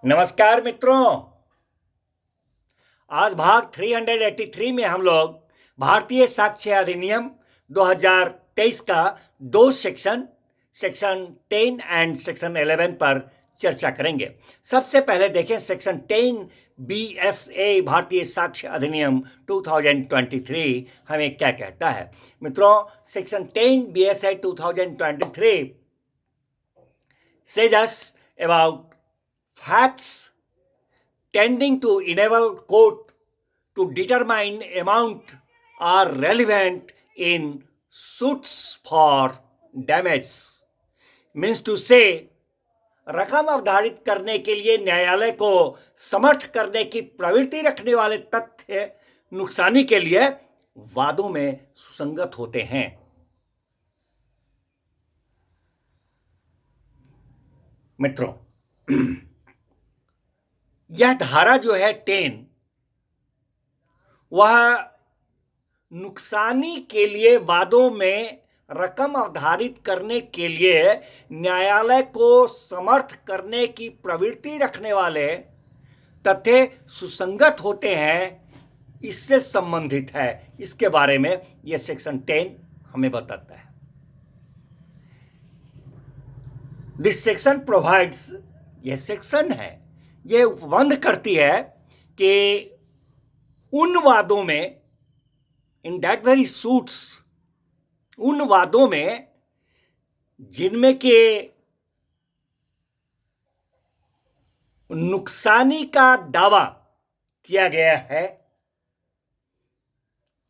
नमस्कार मित्रों। आज भाग 383 में हम लोग भारतीय साक्ष्य अधिनियम 2023 का दो सेक्शन 10 एंड सेक्शन 11 पर चर्चा करेंगे। सबसे पहले देखें सेक्शन 10 BSA भारतीय साक्ष्य अधिनियम 2023 हमें क्या कहता है। मित्रों, section 10 BSA 2023 says us about facts tending to enable court to determine amount are relevant in suits for damage. Means to say, रकम अवधारित करने के लिए न्यायालय को समर्थ करने की प्रवृत्ति रखने वाले तथ्य नुकसानी के लिए वादों में सुसंगत होते हैं। मित्रों, यह धारा जो है 10, वह नुकसानी के लिए वादों में रकम अवधारित करने के लिए न्यायालय को समर्थ करने की प्रवृत्ति रखने वाले तथ्य सुसंगत होते हैं, इससे संबंधित है। इसके बारे में यह सेक्शन 10 हमें बताता है। दिस सेक्शन प्रोवाइड्स, यह सेक्शन है, यह उपबंध करती है कि उन वादों में, इन दैट वेरी सूट्स, उन वादों में जिनमें के नुकसानी का दावा किया गया है,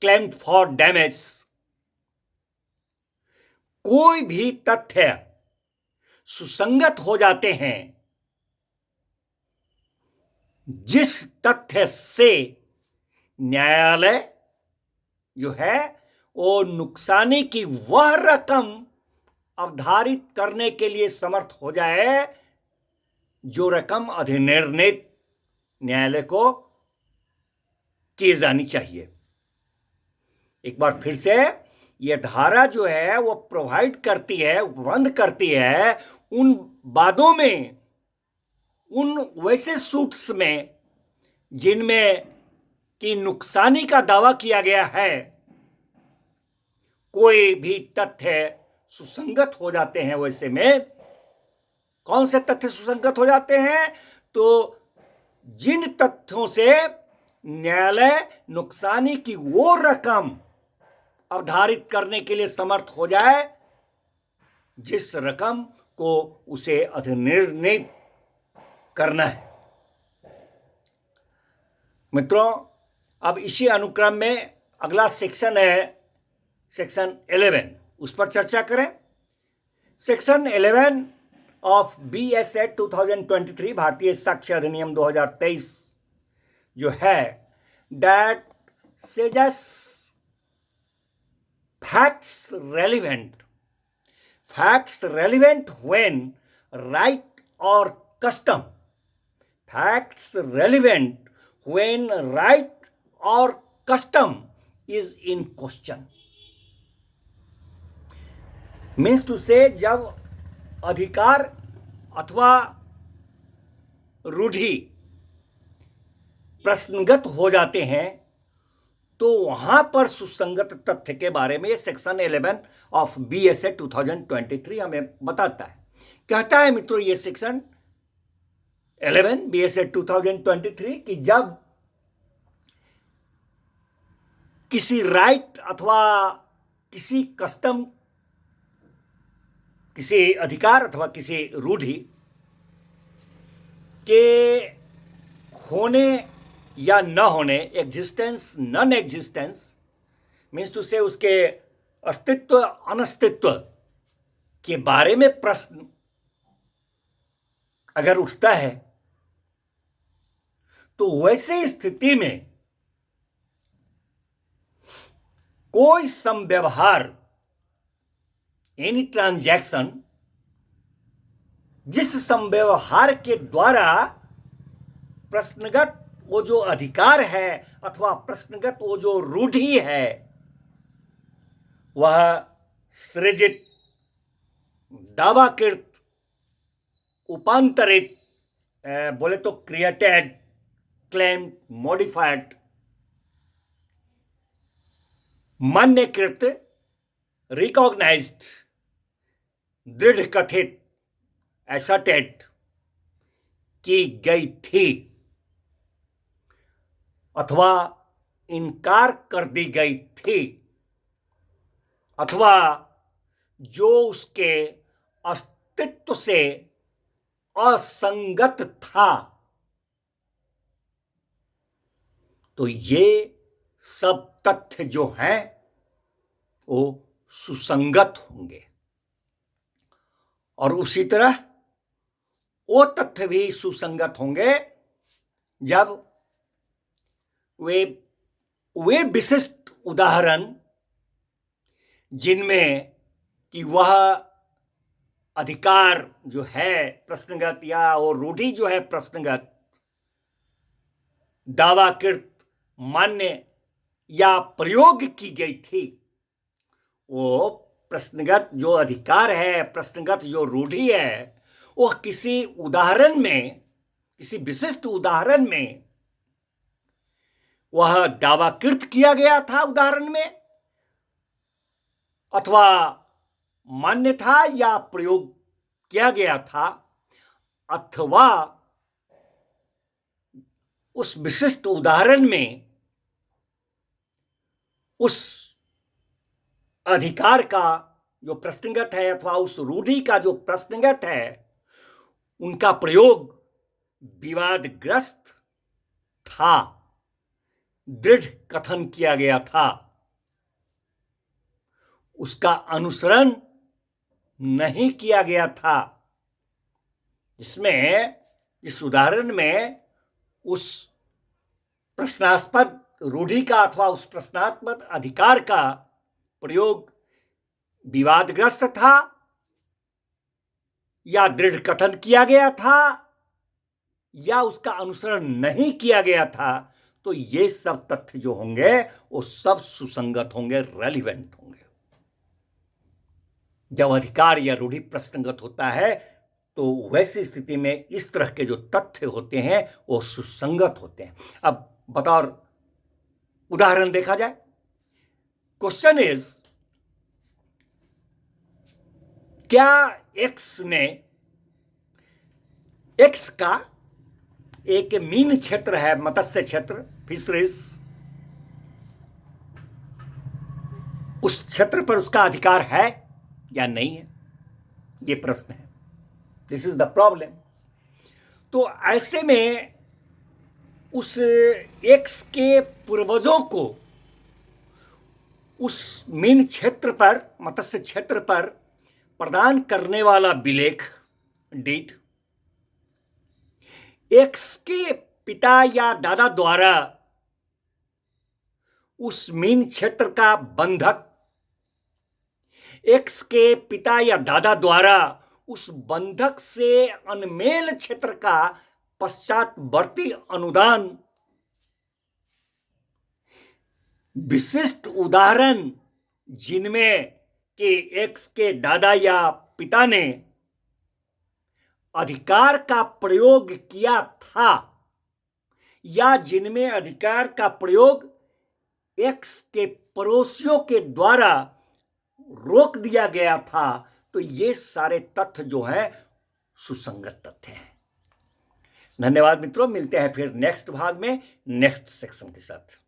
क्लेम फॉर डैमेज, कोई भी तथ्य सुसंगत हो जाते हैं जिस तथ्य से न्यायालय जो है वो नुकसानी की वह रकम अवधारित करने के लिए समर्थ हो जाए जो रकम अधिनिर्णित न्यायालय को की जानी चाहिए। एक बार फिर से, यह धारा जो है वो प्रोवाइड करती है, उपबंध करती है उन वादों में, उन वैसे सूट्स में जिनमें कि नुकसानी का दावा किया गया है, कोई भी तथ्य सुसंगत हो जाते हैं। वैसे में कौन से तथ्य सुसंगत हो जाते हैं? तो जिन तथ्यों से न्यायालय नुकसानी की वो रकम अवधारित करने के लिए समर्थ हो जाए जिस रकम को उसे अधिनिर्णित करना है। मित्रों, अब इसी अनुक्रम में अगला सेक्शन है सेक्शन 11, उस पर चर्चा करें। सेक्शन 11 ऑफ BSA 2023 भारतीय साक्ष्य अधिनियम 2023 जो है, that sages facts relevant when right or custom, facts relevant when right or custom is in question. Means to say, जब अधिकार अथवा रूढ़ि प्रश्नगत हो जाते हैं तो वहां पर सुसंगत तथ्य के बारे में सेक्शन 11 ऑफ BSA 2023 हमें बताता है। कहता है मित्रों ये सेक्शन 11 BSA 2023 कि जब किसी राइट अथवा किसी कस्टम, किसी अधिकार अथवा किसी रूढ़ि के होने या न होने, existence non existence, means to say उसके अस्तित्व अनस्तित्व के बारे में प्रश्न अगर उठता है तो वैसे स्थिति में कोई समव्यवहार, एनी ट्रांजैक्शन, जिस समव्यवहार के द्वारा प्रश्नगत वो जो अधिकार है अथवा प्रश्नगत वो जो रूढ़ि है वह सृजित, दावाकृत, उपांतरित बोले तो क्रिएटेड, क्लेम, मॉडिफाइड, मान्यकृत, रिकॉग्नाइज्ड, दृढ़ कथित, एसर्टेड की गई थी अथवा इनकार कर दी गई थी अथवा जो उसके अस्तित्व से असंगत था, तो ये सब तथ्य जो हैं वो सुसंगत होंगे। और उसी तरह वो तथ्य भी सुसंगत होंगे जब वे विशिष्ट उदाहरण जिनमें कि वह अधिकार जो है प्रश्नगत या वो रूढ़ि जो है प्रश्नगत, दावाकृत, मान्य या प्रयोग की गई थी, वो प्रश्नगत जो अधिकार है, प्रश्नगत जो रूढ़ि है, वह किसी उदाहरण में, किसी विशिष्ट उदाहरण में वह दावाकृत किया गया था उदाहरण में, अथवा मान्य था या प्रयोग किया गया था, अथवा उस विशिष्ट उदाहरण में उस अधिकार का जो प्रश्नगत है अथवा उस रूढ़ि का जो प्रश्नगत है, उनका प्रयोग विवादग्रस्त था, दृढ़ कथन किया गया था, उसका अनुसरण नहीं किया गया था, जिसमें इस उदाहरण में उस प्रश्नास्पद रूढ़ि का अथवा उस प्रश्नात्मक अधिकार का प्रयोग विवादग्रस्त था या दृढ़ कथन किया गया था या उसका अनुसरण नहीं किया गया था, तो ये सब तथ्य जो होंगे वो सब सुसंगत होंगे, रेलिवेंट होंगे। जब अधिकार या रूढ़ि प्रश्नगत होता है तो वैसी स्थिति में इस तरह के जो तथ्य होते हैं वो सुसंगत होते हैं। अब बतौर उदाहरण देखा जाए, क्वेश्चन इज, क्या एक्स का एक मीन क्षेत्र है, मत्स्य क्षेत्र, फिशरीज, उस क्षेत्र पर उसका अधिकार है या नहीं है, ये प्रश्न है। This is the problem. तो ऐसे में उस एक्स के पूर्वजों को उस मीन क्षेत्र पर, मत्स्य क्षेत्र पर प्रदान करने वाला विलेख, डीड, एक्स के पिता या दादा द्वारा उस मीन क्षेत्र का बंधक, एक्स के पिता या दादा द्वारा उस बंधक से अनमेल क्षेत्र का पश्चातवर्ती अनुदान, विशिष्ट उदाहरण जिनमें कि एक्स के दादा या पिता ने अधिकार का प्रयोग किया था या जिनमें अधिकार का प्रयोग एक्स के पड़ोसियों के द्वारा रोक दिया गया था, तो ये सारे तथ्य जो हैं सुसंगत तथ्य हैं। धन्यवाद मित्रों, मिलते हैं फिर नेक्स्ट भाग में नेक्स्ट सेक्शन के साथ।